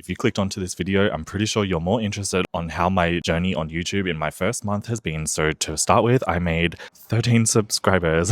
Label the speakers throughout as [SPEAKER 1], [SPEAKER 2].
[SPEAKER 1] if you clicked onto this video, I'm pretty sure you're more interested on how my journey on YouTube in my first month has been. So to start with, I made 13 subscribers,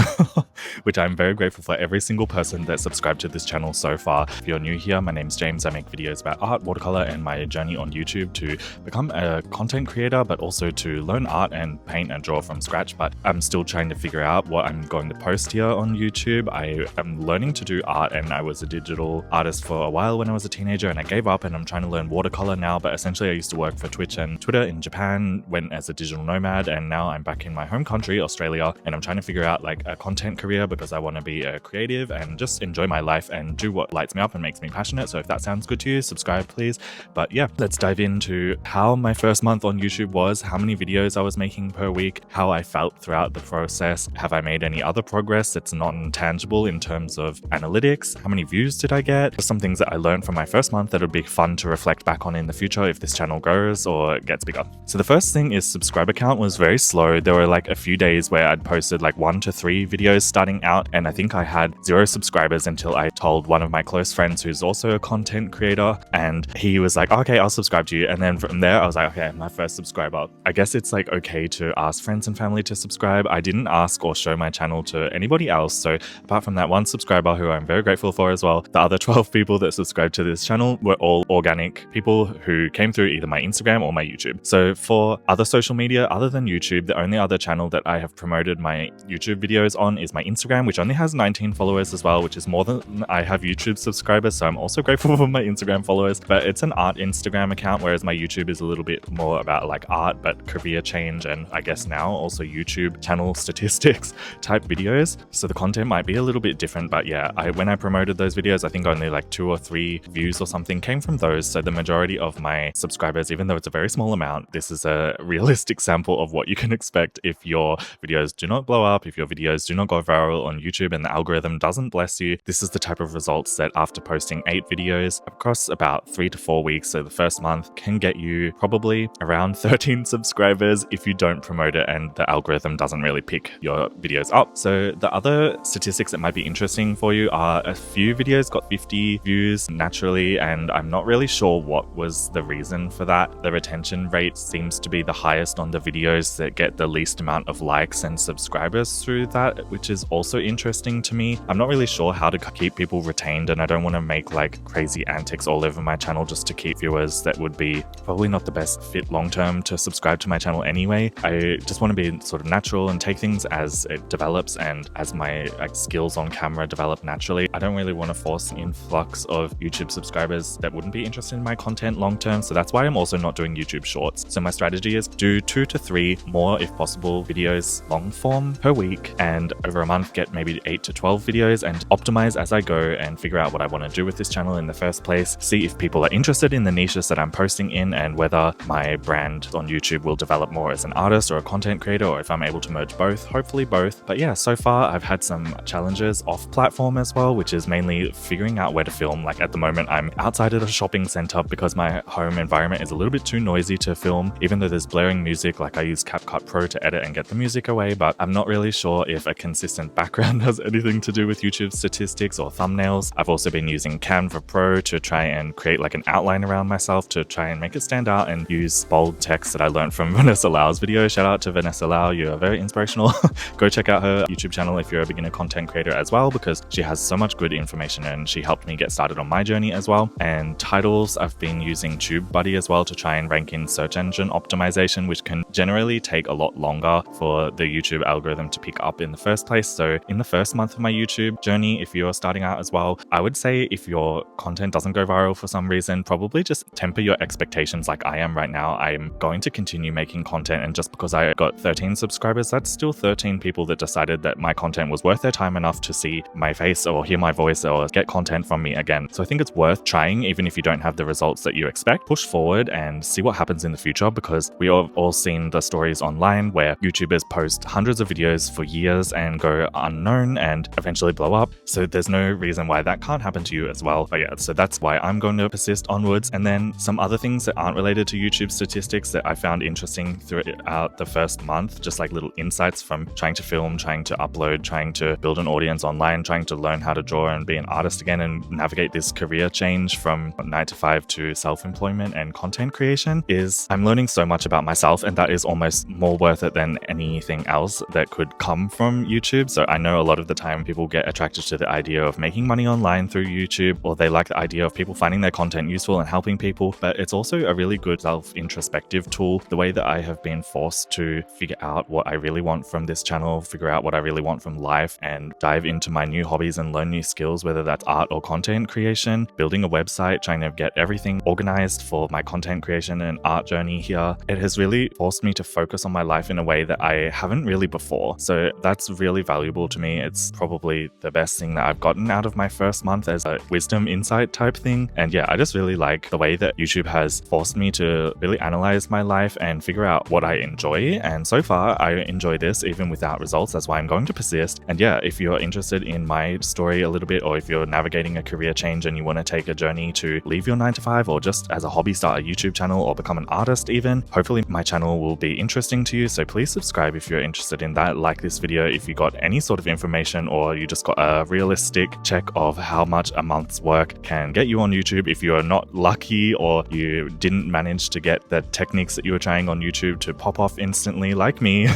[SPEAKER 1] which I'm very grateful for every single person that subscribed to this channel so far. If you're new here, my name's James. I make videos about art, watercolor, and my journey on YouTube to become a content creator, but also to learn art and paint and draw from scratch. But I'm still trying to figure out what I'm going to post here on YouTube. I am learning to do art, and I was a digital artist for a while when I was a teenager, and I gave up, and I'm trying to learn watercolor now. But essentially, I used to work for Twitch and Twitter in Japan, went as a digital nomad, and now I'm back in my home country, Australia, and I'm trying to figure out like a content career because I want to be a creative and just enjoy my life and do what lights me up and makes me passionate. So if that sounds good to you, subscribe please. But yeah, let's dive into how my first month on YouTube was, how many videos I was making per week, how I felt throughout the process. Have I made any other progress that's non-tangible in terms of analytics? How many views did I get? Some things that I learned from my first month that would be fun to reflect back on in the future if this channel grows or gets bigger. So the first thing is subscriber count was very slow. There were like a few days where I'd posted like 1 to 3 videos starting out, and I think I had 0 subscribers until I told one of my close friends who's also a content creator, and he was like, okay, I'll subscribe to you. And then from there I was like, okay, my first subscriber. I guess it's like okay to ask friends and family to subscribe. I didn't ask or show my channel to anybody else. So apart from that one subscriber who I'm very grateful for as well, the other 12 people that subscribed to this channel were all organic people who came through either my Instagram or my YouTube. So for other social media other than YouTube, the only other channel that I have promoted my YouTube videos on is my Instagram, which only has 19 followers as well, which is more than I have YouTube subscribers. So I'm also grateful for my Instagram followers, but it's an art Instagram account, whereas my YouTube is a little bit more about like art, but career change, and I guess now also YouTube channel statistics type videos. So the content might be a little bit different, but yeah, when I promoted those videos, I think only like 2 or 3 views or something came from those. So the majority of my subscribers, even though it's a very small amount, this is a realistic sample of what you can expect if your videos do not blow up, if your videos do not go viral on YouTube and the algorithm doesn't bless you. This is the type of results that after posting 8 videos across about 3 to 4 weeks, so the first month, can get you probably around 13 subscribers if you don't promote it and the algorithm doesn't really pick your videos up. So the other statistics that might be interesting for you are a few videos got 50 views naturally, and I'm not really sure what was the reason for that. The retention rate seems to be the highest on the videos that get the least amount of likes and subscribers through that, which is also interesting to me. I'm not really sure how to keep people retained, and I don't want to make like crazy antics all over my channel just to keep viewers that would be probably not the best fit long-term to subscribe to my channel anyway. I just want to be sort of natural and take things as it develops and as my skills on camera develop naturally. I don't really want to force an influx of YouTube subscribers that wouldn't be interested in my content long-term, so that's why I'm also not doing YouTube shorts. So my strategy is do 2 to 3 more, if possible, videos long form per week, and over a month get maybe 8 to 12 videos and optimize as I go and figure out what I want to do with this channel in the first place, see if people are interested in the niches that I'm posting in and whether my brand on YouTube will develop more as an artist or a content creator, or if I'm able to merge both, hopefully both. But yeah, so far I've had some challenges off platform as well, which is mainly figuring out where to film. Like at the moment I'm outside of a shopping center because my home environment is a little bit too noisy to film, even though there's blaring music. Like I use CapCut Pro to edit and get the music away, but I'm not really sure if a consistent background has anything to do with YouTube statistics or thumbnails. I've also been using Canva Pro to try and create like an outline around myself to try and make it stand out, and use bold text that I learned from Vanessa Lau's video. Shout out to Vanessa Lau, you are very inspirational. Go check out her YouTube channel if you're a beginner content creator as well, because she has so much good information and she helped me get started on my journey as well. And titles, I've been using TubeBuddy as well to try and rank in search engine optimization, which can generally take a lot longer for the YouTube algorithm to pick up in the first place. So in the first month of my YouTube journey, if you're starting out as well, I would say if your content doesn't go viral for some reason, probably just temper your expectations like I am right now. I'm going to continue making content, and just because I got 13 subscribers, that's still 13 people that decided that my content was worth their time enough to see my face or hear my voice or get content from me again. So I think it's worth trying, even if you don't have the results that you expect. Push forward and see what happens in the future, because we have all seen the stories online where YouTubers post hundreds of videos for years and go unknown and eventually blow up. So there's no reason why that can't happen to you as well. But yeah, so that's why I'm going to persist onwards. And then some other things that aren't related to YouTube statistics that I found interesting throughout the first month, just like little insights from trying to film, trying to upload, trying to build an audience online, trying to learn how to draw and be an artist again and navigate this career change from 9 9 to 5 to self-employment and content creation is I'm learning so much about myself, and that is almost more worth it than anything else that could come from YouTube. So I know a lot of the time people get attracted to the idea of making money online through YouTube, or they like the idea of people finding their content useful and helping people, but it's also a really good self-introspective tool. The way that I have been forced to figure out what I really want from this channel, figure out what I really want from life, and dive into my new hobbies and learn new skills, whether that's art or content creation, building a website, trying to get everything organized for my content creation and art journey here. It has really forced me to focus on my life in a way that I haven't really before. So that's really valuable to me. It's probably the best thing that I've gotten out of my first month as a wisdom insight type thing. And yeah, I just really like the way that YouTube has forced me to really analyze my life and figure out what I enjoy. And so far, I enjoy this even without results. That's why I'm going to persist. And yeah, if you're interested in my story a little bit, or if you're navigating a career change and you want to take a journey to leave your 9 to 5, or just as a hobby start a YouTube channel or become an artist even, hopefully my channel will be interesting to you. So please subscribe if you're interested in that. Like this video if you got any sort of information, or you just got a realistic check of how much a month's work can get you on YouTube. If you are not lucky, or you didn't manage to get the techniques that you were trying on YouTube to pop off instantly like me,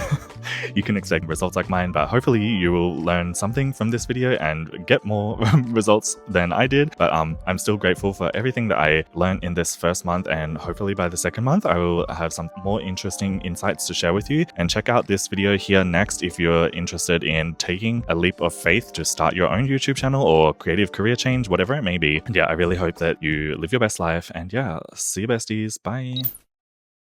[SPEAKER 1] you can expect results like mine. But hopefully you will learn something from this video and get more results than I did. But I'm still grateful for everything that I learned in this first month, and hopefully by the second month I will have some more interesting insights to share with you. And check out this video here next if you're interested in taking a leap of faith to start your own YouTube channel or creative career change, whatever it may be. Yeah, I really hope that you live your best life, and yeah, see you besties, bye.